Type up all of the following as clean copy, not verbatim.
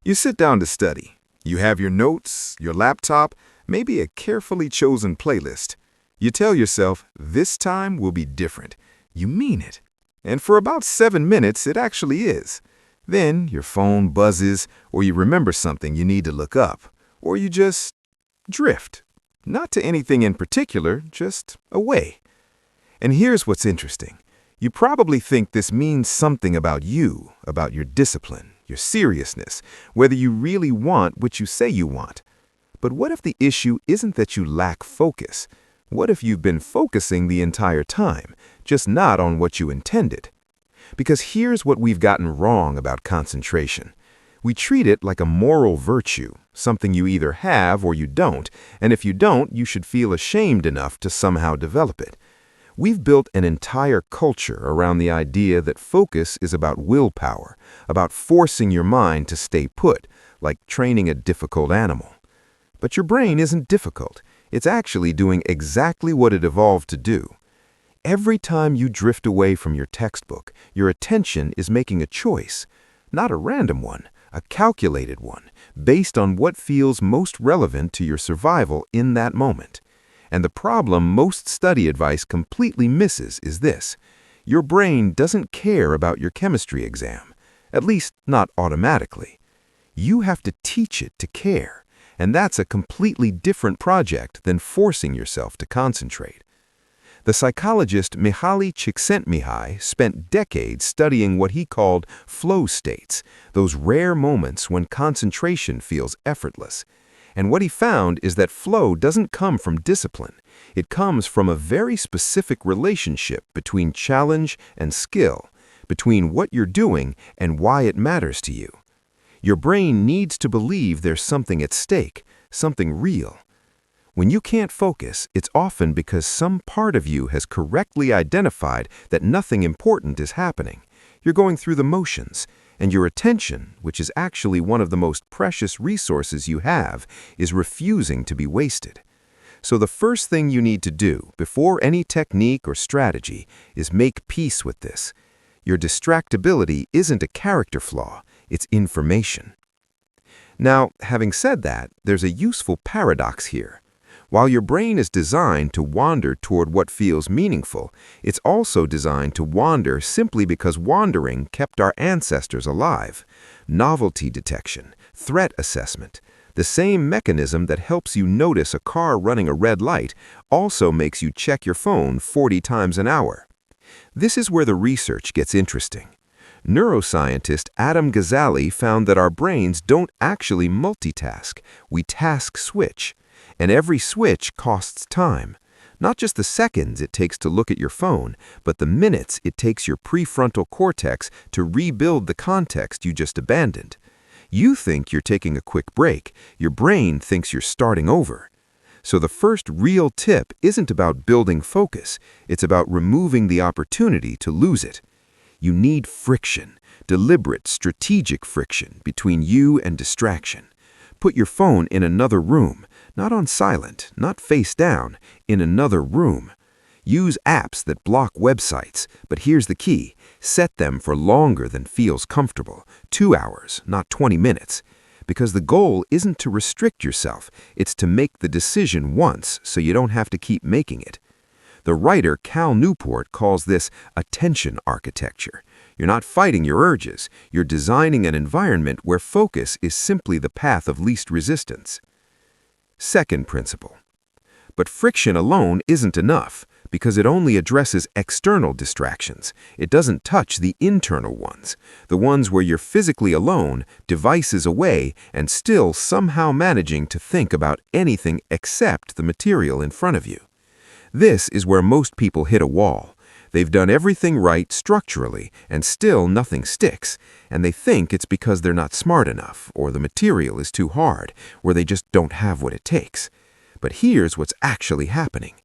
You sit down to study. You have your notes, your laptop, maybe a carefully chosen playlist. You tell yourself, this time will be different. You mean it. And for about 7 minutes, it actually is. Then your phone buzzes, or you remember something you need to look up, or you just drift. Not to anything in particular, just away. And here's what's interesting. You probably think this means something about you, about your discipline, your seriousness, whether you really want what you say you want. But what if the issue isn't that you lack focus? What if you've been focusing the entire time, just not on what you intended? Because here's what we've gotten wrong about concentration. We treat it like a moral virtue, something you either have or you don't, and if you don't, you should feel ashamed enough to somehow develop it. We've built an entire culture around the idea that focus is about willpower, about forcing your mind to stay put, like training a difficult animal. But your brain isn't difficult. It's actually doing exactly what it evolved to do. Every time you drift away from your textbook, your attention is making a choice, not a random one, a calculated one, based on what feels most relevant to your survival in that moment. And the problem most study advice completely misses is this. Your brain doesn't care about your chemistry exam, at least not automatically. You have to teach it to care, and that's a completely different project than forcing yourself to concentrate. The psychologist Mihaly Csikszentmihalyi spent decades studying what he called flow states, those rare moments when concentration feels effortless. And what he found is that flow doesn't come from discipline. It comes from a very specific relationship between challenge and skill, between what you're doing and why it matters to you. Your brain needs to believe there's something at stake, something real. When you can't focus, it's often because some part of you has correctly identified that nothing important is happening. You're going through the motions, and your attention, which is actually one of the most precious resources you have, is refusing to be wasted. So the first thing you need to do, before any technique or strategy, is make peace with this. Your distractibility isn't a character flaw, it's information. Now, having said that, there's a useful paradox here. While your brain is designed to wander toward what feels meaningful, it's also designed to wander simply because wandering kept our ancestors alive. Novelty detection, threat assessment, the same mechanism that helps you notice a car running a red light also makes you check your phone 40 times an hour. This is where the research gets interesting. Neuroscientist Adam Gazzaley found that our brains don't actually multitask, we task switch. And every switch costs time. Not just the seconds it takes to look at your phone, but the minutes it takes your prefrontal cortex to rebuild the context you just abandoned. You think you're taking a quick break. Your brain thinks you're starting over. So the first real tip isn't about building focus. It's about removing the opportunity to lose it. You need friction, deliberate, strategic friction between you and distraction. Put your phone in another room, not on silent, not face down, in another room. Use apps that block websites, but here's the key. Set them for longer than feels comfortable, 2 hours, not 20 minutes. Because the goal isn't to restrict yourself, it's to make the decision once so you don't have to keep making it. The writer Cal Newport calls this attention architecture. You're not fighting your urges. You're designing an environment where focus is simply the path of least resistance. Second principle. But friction alone isn't enough because it only addresses external distractions. It doesn't touch the internal ones, the ones where you're physically alone, devices away, and still somehow managing to think about anything except the material in front of you. This is where most people hit a wall. They've done everything right structurally, and still nothing sticks, and they think it's because they're not smart enough, or the material is too hard, or they just don't have what it takes. But here's what's actually happening.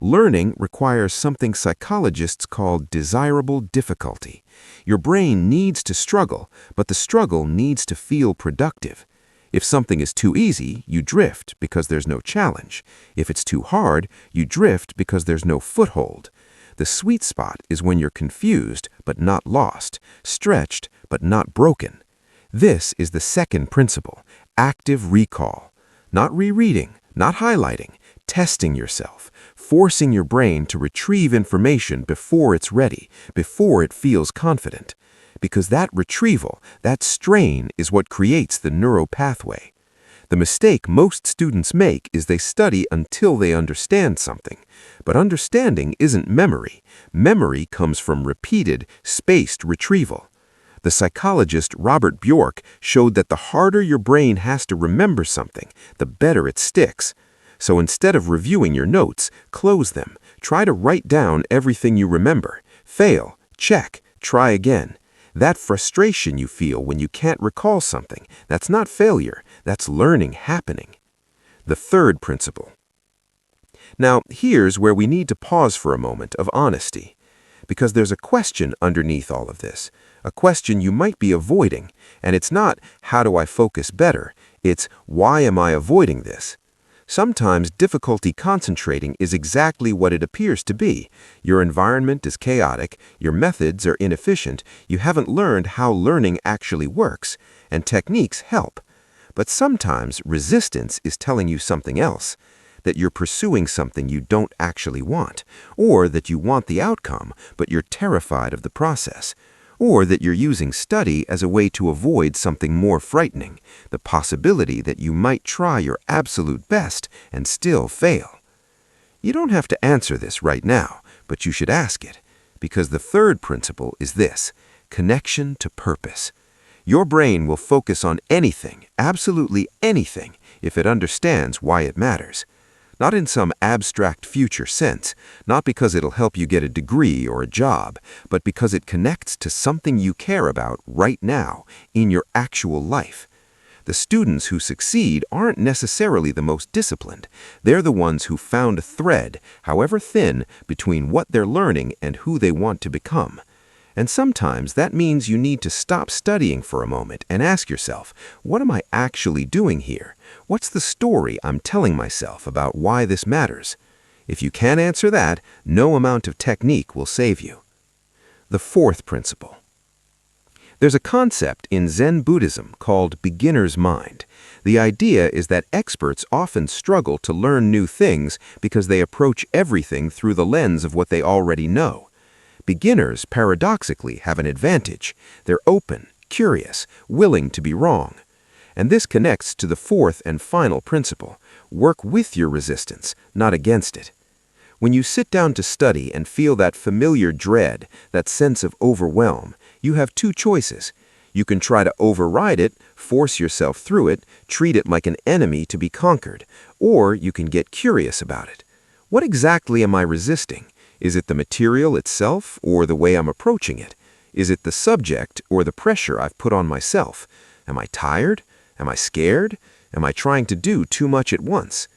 Learning requires something psychologists call desirable difficulty. Your brain needs to struggle, but the struggle needs to feel productive. If something is too easy, you drift because there's no challenge. If it's too hard, you drift because there's no foothold. The sweet spot is when you're confused but not lost, stretched but not broken. This is the second principle, active recall. Not rereading, not highlighting, testing yourself, forcing your brain to retrieve information before it's ready, before it feels confident. Because that retrieval, that strain is what creates the neural pathway. The mistake most students make is they study until they understand something. But understanding isn't memory. Memory comes from repeated, spaced retrieval. The psychologist Robert Bjork showed that the harder your brain has to remember something, the better it sticks. So instead of reviewing your notes, close them. Try to write down everything you remember. Fail, check, try again. That frustration you feel when you can't recall something, that's not failure, that's learning happening. The third principle. Now, here's where we need to pause for a moment of honesty, because there's a question underneath all of this, a question you might be avoiding, and it's not, how do I focus better? It's, why am I avoiding this? Sometimes difficulty concentrating is exactly what it appears to be. Your environment is chaotic, your methods are inefficient, you haven't learned how learning actually works, and techniques help. But sometimes resistance is telling you something else, that you're pursuing something you don't actually want, or that you want the outcome, but you're terrified of the process. Or that you're using study as a way to avoid something more frightening, the possibility that you might try your absolute best and still fail. You don't have to answer this right now, but you should ask it, because the third principle is this: connection to purpose. Your brain will focus on anything, absolutely anything, if it understands why it matters. Not in some abstract future sense, not because it'll help you get a degree or a job, but because it connects to something you care about right now, in your actual life. The students who succeed aren't necessarily the most disciplined. They're the ones who found a thread, however thin, between what they're learning and who they want to become. And sometimes that means you need to stop studying for a moment and ask yourself, what am I actually doing here? What's the story I'm telling myself about why this matters? If you can't answer that, no amount of technique will save you. The fourth principle. There's a concept in Zen Buddhism called beginner's mind. The idea is that experts often struggle to learn new things because they approach everything through the lens of what they already know. Beginners, paradoxically, have an advantage. They're open, curious, willing to be wrong. And this connects to the fourth and final principle. Work with your resistance, not against it. When you sit down to study and feel that familiar dread, that sense of overwhelm, you have two choices. You can try to override it, force yourself through it, treat it like an enemy to be conquered, or you can get curious about it. What exactly am I resisting? Is it the material itself or the way I'm approaching it? Is it the subject or the pressure I've put on myself? Am I tired? Am I scared? Am I trying to do too much at once?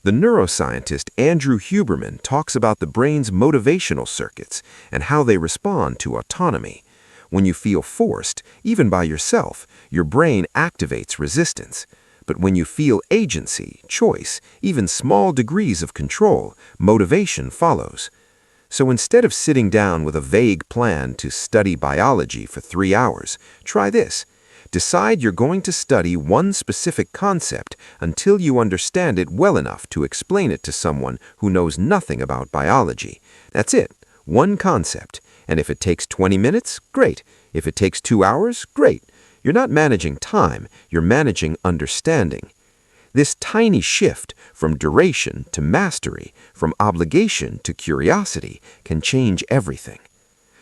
The neuroscientist Andrew Huberman talks about the brain's motivational circuits and how they respond to autonomy. When you feel forced, even by yourself, your brain activates resistance. But when you feel agency, choice, even small degrees of control, motivation follows. So instead of sitting down with a vague plan to study biology for 3 hours, try this. Decide you're going to study one specific concept until you understand it well enough to explain it to someone who knows nothing about biology. That's it, one concept. And if it takes 20 minutes, great. If it takes 2 hours, great. You're not managing time, you're managing understanding. This tiny shift from duration to mastery, from obligation to curiosity, can change everything.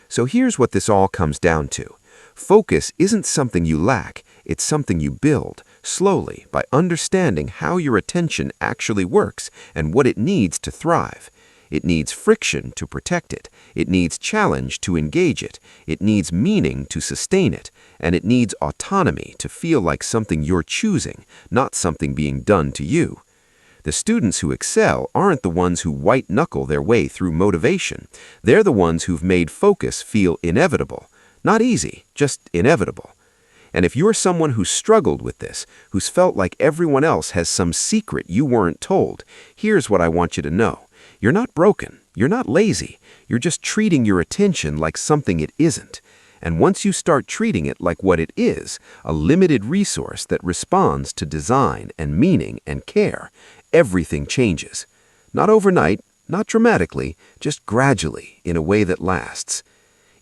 So here's what this all comes down to. Focus isn't something you lack, it's something you build, slowly, by understanding how your attention actually works and what it needs to thrive. It needs friction to protect it. It needs challenge to engage it. It needs meaning to sustain it. And it needs autonomy to feel like something you're choosing, not something being done to you. The students who excel aren't the ones who white-knuckle their way through motivation. They're the ones who've made focus feel inevitable. Not easy, just inevitable. And if you're someone who's struggled with this, who's felt like everyone else has some secret you weren't told, here's what I want you to know. You're not broken. You're not lazy. You're just treating your attention like something it isn't. And once you start treating it like what it is, a limited resource that responds to design and meaning and care, everything changes. Not overnight, not dramatically, just gradually, in a way that lasts.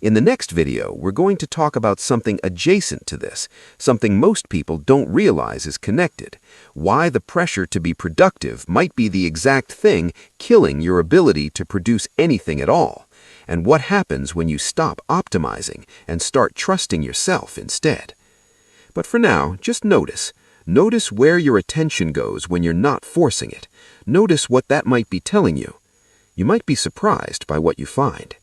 In the next video, we're going to talk about something adjacent to this, something most people don't realize is connected, why the pressure to be productive might be the exact thing killing your ability to produce anything at all, and what happens when you stop optimizing and start trusting yourself instead. But for now, just notice. Notice where your attention goes when you're not forcing it. Notice what that might be telling you. You might be surprised by what you find.